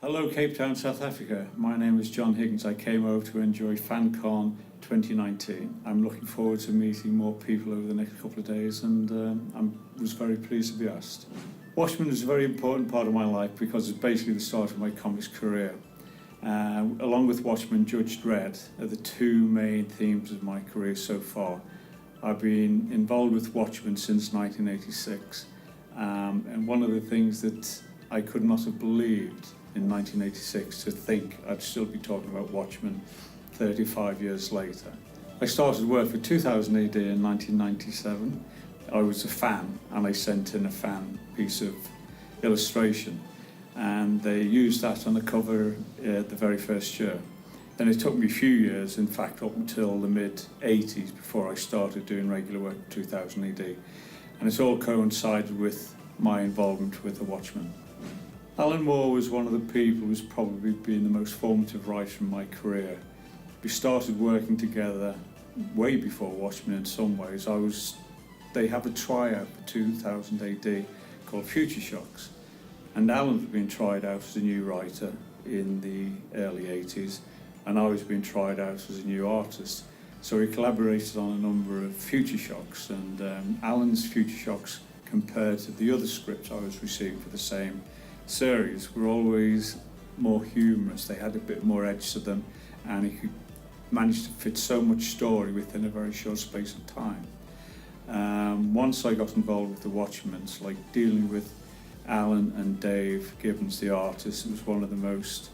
Hello Cape Town, South Africa. My name is John Higgins. I came over to enjoy FanCon 2019. I'm looking forward to meeting more people over the next couple of days, and I was very pleased to be asked. Watchmen is a very important part of my life because it's basically the start of my comics career. Along with Watchmen Judge Dredd are the two main themes of my career so far. I've been involved with Watchmen since 1986, and one of the things that I could not have believed in 1986 to think I'd still be talking about Watchmen 35 years later. I started work for 2000 AD in 1997. I was a fan and I sent in a fan piece of illustration, and they used that on the cover the very first year. Then it took me a few years, in fact up until the mid-80s, before I started doing regular work in 2000 AD, and it's all coincided with my involvement with the Watchmen. Alan Moore was one of the people who's probably been the most formative writer in my career. We started working together way before Watchmen in some ways. They have a tryout for 2000 AD called Future Shocks, and Alan had been tried out as a new writer in the early 80s, and I was being tried out as a new artist. So we collaborated on a number of Future Shocks, and Alan's Future Shocks, compared to the other scripts I was receiving for the same series, were always more humorous. They had a bit more edge to them, and he could manage to fit so much story within a very short space of time. Once I got involved with the Watchmen, like dealing with Alan and Dave Gibbons, the artist, it was one of the most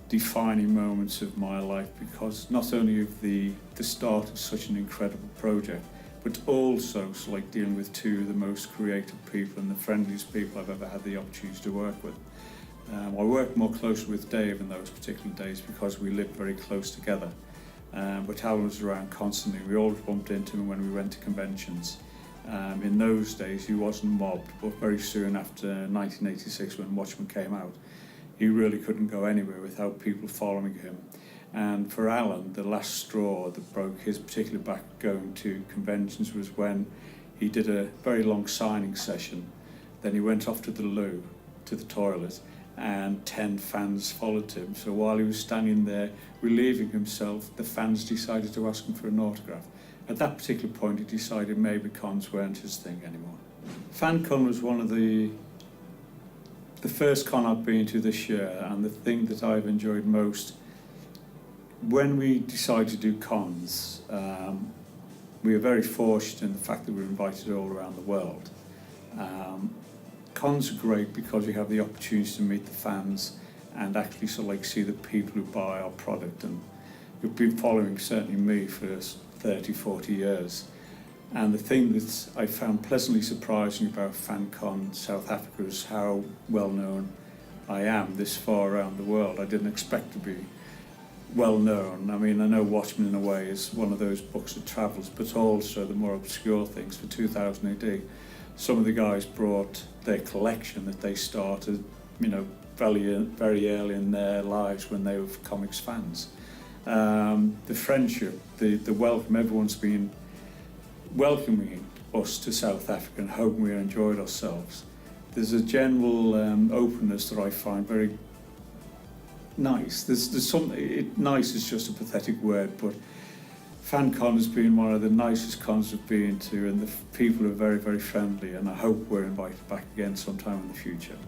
defining moments of my life, because not only of the start of such an incredible project, but also like dealing with two of the most creative people and the friendliest people I've ever had the opportunity to work with. I worked more closely with Dave in those particular days because we lived very close together. But Alan was around constantly. We always bumped into him when we went to conventions. In those days he wasn't mobbed, but very soon after 1986, when Watchmen came out, he really couldn't go anywhere without people following him. And for Alan, the last straw that broke his particular back going to conventions was when he did a very long signing session. Then he went off to the loo, to the toilet, and 10 fans followed him. So while he was standing there relieving himself, the fans decided to ask him for an autograph. At that particular point, he decided maybe cons weren't his thing anymore. FanCon was one of the first con I've been to this year, and the thing that I've enjoyed most. When we decided to do cons, we were very fortunate in the fact that we were invited all around the world. Cons are great because you have the opportunity to meet the fans and actually see the people who buy our product, and who've been following certainly me for 30, 40 years. And the thing that I found pleasantly surprising about FanCon South Africa is how well known I am this far around the world. I didn't expect to be well known. I mean, I know Watchmen in a way is one of those books that travels, but also the more obscure things. For 2000 AD, some of the guys brought their collection that they started, very early in their lives when they were comics fans. The friendship, the welcome, everyone's been welcoming us to South Africa and hoping we enjoyed ourselves. There's a general openness that I find very nice. Nice is just a pathetic word, but FanCon has been one of the nicest cons I've been to, and the people are very, very friendly, and I hope we're invited back again sometime in the future.